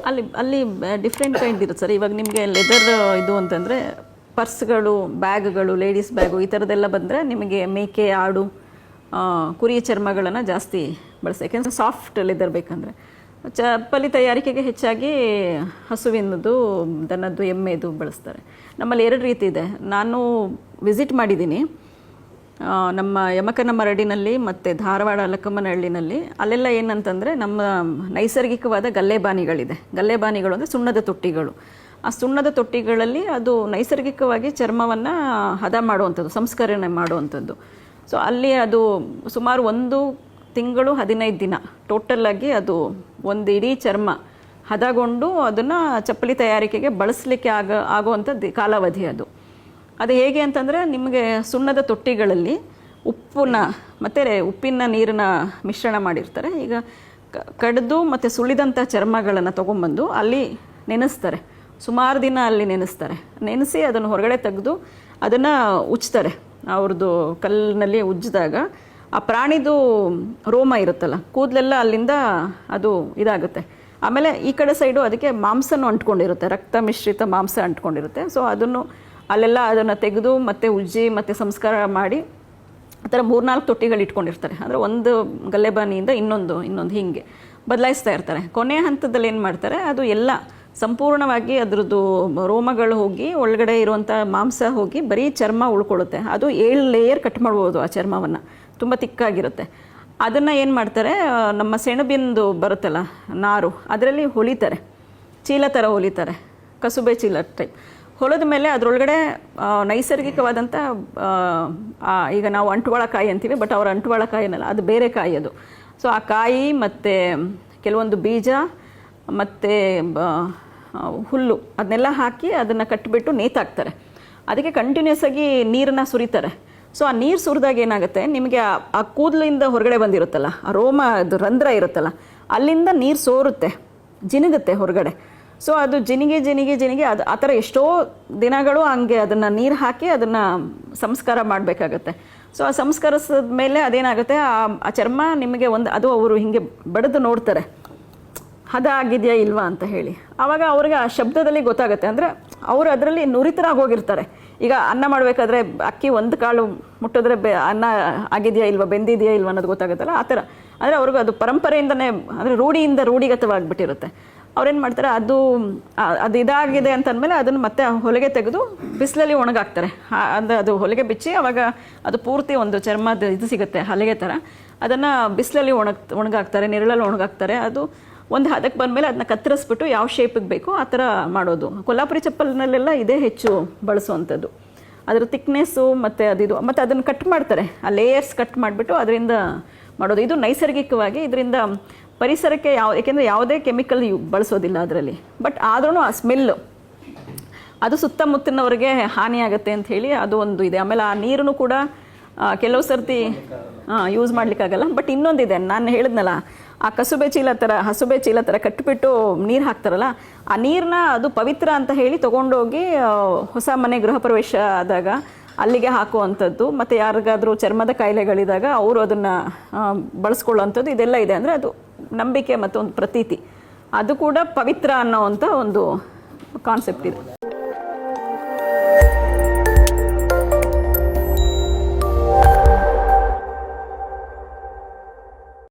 ಅಲ್ಲಿ ಅಲ್ಲಿ different kind ಇರುತ್ತೆ ಸರ್. ಇವಾಗ ನಿಮಗೆ ಲೆದರ್ ಇದು ಅಂತಂದರೆ ಪರ್ಸ್ಗಳು, ಬ್ಯಾಗ್ಗಳು, ಲೇಡೀಸ್ ಬ್ಯಾಗು ಈ ಥರದ್ದೆಲ್ಲ ಬಂದರೆ ನಿಮಗೆ ಮೇಕೆ, ಆಡು, ಕುರಿ ಚರ್ಮಗಳನ್ನು ಜಾಸ್ತಿ ಬಳಸ್ತಾರೆ. ಯಾಕೆಂದರೆ ಸಾಫ್ಟ್ ಲೆದರ್ ಬೇಕಂದರೆ. ಚಪ್ಪಲಿ ತಯಾರಿಕೆಗೆ ಹೆಚ್ಚಾಗಿ ಹಸುವಿನದು, ದನದ್ದು, ಎಮ್ಮೆದು ಬಳಸ್ತಾರೆ. ನಮ್ಮಲ್ಲಿ 2 ರೀತಿ ಇದೆ. ನಾನು ವಿಸಿಟ್ ಮಾಡಿದ್ದೀನಿ ನಮ್ಮ ಯಮಕನಮರಡಿನಲ್ಲಿ ಮತ್ತು ಧಾರವಾಡ ಲಕ್ಕಮ್ಮನಹಳ್ಳಿನಲ್ಲಿ. ಅಲ್ಲೆಲ್ಲ ಏನಂತಂದರೆ ನಮ್ಮ ನೈಸರ್ಗಿಕವಾದ ಗಲ್ಲೆಬಾನಿಗಳಿದೆ. ಗಲ್ಲೆಬಾನಿಗಳು ಅಂದರೆ ಸುಣ್ಣದ ತೊಟ್ಟಿಗಳು. ಆ ಸುಣ್ಣದ ತೊಟ್ಟಿಗಳಲ್ಲಿ ಅದು ನೈಸರ್ಗಿಕವಾಗಿ ಚರ್ಮವನ್ನು ಹದ ಮಾಡುವಂಥದ್ದು, ಸಂಸ್ಕರಣೆ ಮಾಡುವಂಥದ್ದು. ಸೊ ಅಲ್ಲಿ ಅದು ಸುಮಾರು 1 ತಿಂಗಳು 15 ದಿನ ಟೋಟಲ್ಲಾಗಿ ಅದು ಒಂದು ಇಡೀ ಚರ್ಮ ಹದಗೊಂಡು ಅದನ್ನು ಚಪ್ಪಲಿ ತಯಾರಿಕೆಗೆ ಬಳಸಲಿಕ್ಕೆ ಆಗುವಂಥದ್ದು ಕಾಲಾವಧಿ ಅದು. ಅದು ಹೇಗೆ ಅಂತಂದರೆ ನಿಮಗೆ ಸುಣ್ಣದ ತೊಟ್ಟಿಗಳಲ್ಲಿ ಉಪ್ಪಿನ ನೀರನ್ನ ಮಿಶ್ರಣ ಮಾಡಿರ್ತಾರೆ. ಈಗ ಕಡಿದು ಮತ್ತು ಸುಳಿದಂಥ ಚರ್ಮಗಳನ್ನು ತೊಗೊಂಬಂದು ಅಲ್ಲಿ ನೆನೆಸ್ತಾರೆ. ಸುಮಾರು ದಿನ ಅಲ್ಲಿ ನೆನೆಸಿ ಅದನ್ನು ಹೊರಗಡೆ ತೆಗೆದು ಅದನ್ನು ಉಜ್ತಾರೆ. ಅವ್ರದ್ದು ಕಲ್ಲಿನಲ್ಲಿ ಉಜ್ಜಿದಾಗ ಆ ಪ್ರಾಣಿದು ರೋಮ ಇರುತ್ತಲ್ಲ, ಕೂದಲೆಲ್ಲ ಅಲ್ಲಿಂದ ಅದು ಇದಾಗುತ್ತೆ. ಆಮೇಲೆ ಈ ಕಡೆ ಸೈಡು ಅದಕ್ಕೆ ಮಾಂಸನೂ ಅಂಟ್ಕೊಂಡಿರುತ್ತೆ, ರಕ್ತ ಮಿಶ್ರಿತ ಮಾಂಸ ಅಂಟ್ಕೊಂಡಿರುತ್ತೆ. ಸೊ ಅದನ್ನು ತೆಗೆದು ಮತ್ತು ಉಜ್ಜಿ ಮತ್ತು ಸಂಸ್ಕಾರ ಮಾಡಿ ಆ ಥರ 3-4 ತೊಟ್ಟಿಗಳು ಇಟ್ಕೊಂಡಿರ್ತಾರೆ. ಅಂದರೆ ಒಂದು ಗಲ್ಲೆಬಾನಿಯಿಂದ ಇನ್ನೊಂದು ಹೀಗೆ ಬದಲಾಯಿಸ್ತಾ ಇರ್ತಾರೆ. ಕೊನೆಯ ಹಂತದಲ್ಲಿ ಏನು ಮಾಡ್ತಾರೆ, ಅದು ಎಲ್ಲ ಸಂಪೂರ್ಣವಾಗಿ ಅದರದ್ದು ರೋಮಗಳು ಹೋಗಿ ಒಳಗಡೆ ಇರುವಂಥ ಮಾಂಸ ಹೋಗಿ ಬರೀ ಚರ್ಮ ಉಳ್ಕೊಳ್ಳುತ್ತೆ. ಅದು 7 ಲೇಯರ್ ಕಟ್ ಮಾಡ್ಬೋದು ಆ ಚರ್ಮವನ್ನು, ತುಂಬ ತಿಕ್ಕಾಗಿರುತ್ತೆ. ಅದನ್ನು ಏನು ಮಾಡ್ತಾರೆ, ನಮ್ಮ ಸೆಣಬಿಂದು ಬರುತ್ತಲ್ಲ ನಾರು, ಅದರಲ್ಲಿ ಹೊಲಿತಾರೆ, ಚೀಲ ಥರ ಹೊಲಿತಾರೆ, ಕಸುಬೆ ಚೀಲ ಟೈಪ್. ಹೊಲದ ಮೇಲೆ ಅದರೊಳಗಡೆ ನೈಸರ್ಗಿಕವಾದಂಥ ಈಗ ನಾವು ಅಂಟುವಾಳಕಾಯಿ ಅಂತೀವಿ, ಬಟ್ ಅವರ ಅಂಟುವಾಳಕಾಯಿನಲ್ಲ, ಅದು ಬೇರೆ ಕಾಯಿ ಅದು. ಸೊ ಆ ಕಾಯಿ ಮತ್ತು ಕೆಲವೊಂದು ಬೀಜ ಮತ್ತು ಹುಲ್ಲು ಅದನ್ನೆಲ್ಲ ಹಾಕಿ ಅದನ್ನು ಕಟ್ಟಿಬಿಟ್ಟು ನೇತಾಕ್ತಾರೆ. ಅದಕ್ಕೆ ಕಂಟಿನ್ಯೂಸ್ ಆಗಿ ನೀರನ್ನು ಸುರಿತಾರೆ. ಸೊ ಆ ನೀರು ಸುರಿದಾಗ ಏನಾಗುತ್ತೆ, ನಿಮಗೆ ಆ ಕೂದಲಿಂದ ಹೊರಗಡೆ ಬಂದಿರುತ್ತಲ್ಲ, ಆ ರೋಮ ಅದು ರಂಧ್ರ ಇರುತ್ತಲ್ಲ, ಅಲ್ಲಿಂದ ನೀರು ಸೋರುತ್ತೆ, ಜಿನುಗುತ್ತೆ ಹೊರಗಡೆ. ಸೊ ಅದು ಜಿನಿಗೆ ಅದು ಆ ಥರ ಎಷ್ಟೋ ದಿನಗಳು ಹಂಗೆ ಅದನ್ನು ನೀರು ಹಾಕಿ ಅದನ್ನು ಸಂಸ್ಕಾರ ಮಾಡಬೇಕಾಗತ್ತೆ. ಸೊ ಆ ಸಂಸ್ಕರಿಸಿದ ಮೇಲೆ ಅದೇನಾಗುತ್ತೆ, ಆ ಚರ್ಮ ನಿಮಗೆ ಅದು ಅವರು ಹಿಂಗೆ ಬಡಿದು ನೋಡ್ತಾರೆ, ಹದ ಆಗಿದೆಯಾ ಇಲ್ವಾ ಅಂತ ಹೇಳಿ. ಆವಾಗ ಅವ್ರಿಗೆ ಆ ಶಬ್ದದಲ್ಲಿ ಗೊತ್ತಾಗುತ್ತೆ. ಅಂದರೆ ಅವರು ಅದರಲ್ಲಿ ನುರಿತರಾಗಿ ಹೋಗಿರ್ತಾರೆ. ಈಗ ಅನ್ನ ಮಾಡಬೇಕಾದ್ರೆ ಅಕ್ಕಿ ಒಂದು ಕಾಳು ಮುಟ್ಟಿದ್ರೆ ಅನ್ನ ಆಗಿದೆಯಾ ಇಲ್ವಾ, ಬೆಂದಿದೆಯಾ ಇಲ್ವಾ ಅನ್ನೋದು ಗೊತ್ತಾಗುತ್ತಲ್ಲ, ಆ ಥರ. ಅಂದರೆ ಅವ್ರಿಗೆ ಅದು ಪರಂಪರೆಯಿಂದನೇ, ಅಂದರೆ ರೂಢಿಗತವಾಗಿಬಿಟ್ಟಿರುತ್ತೆ. ಅವ್ರೇನು ಮಾಡ್ತಾರೆ, ಅದು ಇದಾಗಿದೆ ಅಂತಂದಮೇಲೆ ಅದನ್ನು ಮತ್ತೆ ಹೊಲಿಗೆ ತೆಗೆದು ಬಿಸಿಲಲ್ಲಿ ಒಣಗಾಕ್ತಾರೆ. ಅಂದರೆ ಅದು ಹೊಲಿಗೆ ಬಿಚ್ಚಿ ಆವಾಗ ಅದು ಪೂರ್ತಿ ಒಂದು ಚರ್ಮದ ಇದು ಸಿಗುತ್ತೆ, ಹಲಿಗೆ ಥರ. ಅದನ್ನು ಬಿಸಿಲಲ್ಲಿ ಒಣಗಾಕ್ತಾರೆ, ನೆರಳಲ್ಲಿ ಒಣಗಾಕ್ತಾರೆ. ಅದು ಒಂದು ಹದಕ್ಕೆ ಬಂದಮೇಲೆ ಅದನ್ನ ಕತ್ತರಿಸ್ಬಿಟ್ಟು ಯಾವ ಶೇಪಿಗೆ ಬೇಕು ಆ ಥರ ಮಾಡೋದು. ಕೊಲ್ಲಾಪುರಿ ಚಪ್ಪಲಿನಲ್ಲೆಲ್ಲ ಇದೇ ಹೆಚ್ಚು ಬಳಸುವಂಥದ್ದು. ಅದರ ಥಿಕ್ನೆಸ್ಸು ಮತ್ತು ಮತ್ತು ಅದನ್ನು ಕಟ್ ಮಾಡ್ತಾರೆ, ಆ ಲೇಯರ್ಸ್ ಕಟ್ ಮಾಡಿಬಿಟ್ಟು ಅದರಿಂದ ಮಾಡೋದು. ಇದು ನೈಸರ್ಗಿಕವಾಗಿ, ಇದರಿಂದ ಪರಿಸರಕ್ಕೆ ಏಕೆಂದರೆ ಯಾವುದೇ ಕೆಮಿಕಲ್ ಬಳಸೋದಿಲ್ಲ ಅದರಲ್ಲಿ. ಬಟ್ ಆದ್ರೂ ಆ ಸ್ಮೆಲ್ಲು ಅದು ಸುತ್ತಮುತ್ತಲಿನವ್ರಿಗೆ ಹಾನಿಯಾಗುತ್ತೆ ಅಂತ ಹೇಳಿ ಅದು ಒಂದು ಇದೆ. ಆಮೇಲೆ ಆ ನೀರನ್ನು ಕೂಡ ಕೆಲವು ಸರ್ತಿ ಯೂಸ್ ಮಾಡಲಿಕ್ಕಾಗಲ್ಲ. ಬಟ್ ಇನ್ನೊಂದಿದೆ, ನಾನು ಹೇಳಿದ್ನಲ್ಲ, ಆ ಹಸುಬೆ ಚೀಲ ಥರ ಕಟ್ಟಿಬಿಟ್ಟು ನೀರು ಹಾಕ್ತಾರಲ್ಲ, ಆ ನೀರನ್ನ ಅದು ಪವಿತ್ರ ಅಂತ ಹೇಳಿ ತೊಗೊಂಡೋಗಿ ಹೊಸ ಮನೆ ಗೃಹ ಪ್ರವೇಶ ಆದಾಗ ಅಲ್ಲಿಗೆ ಹಾಕುವಂಥದ್ದು. ಮತ್ತು ಯಾರಿಗಾದರೂ ಚರ್ಮದ ಕಾಯಿಲೆಗಳಿದಾಗ ಅವರು ಅದನ್ನು ಬಳಸ್ಕೊಳ್ಳೋವಂಥದ್ದು ಇದೆಲ್ಲ ಇದೆ. ಅಂದರೆ ಅದು ನಂಬಿಕೆ ಮತ್ತು ಒಂದು ಪ್ರತೀತಿ, ಅದು ಕೂಡ ಪವಿತ್ರ ಅನ್ನೋವಂಥ ಒಂದು ಕಾನ್ಸೆಪ್ಟ್ ಇದೆ.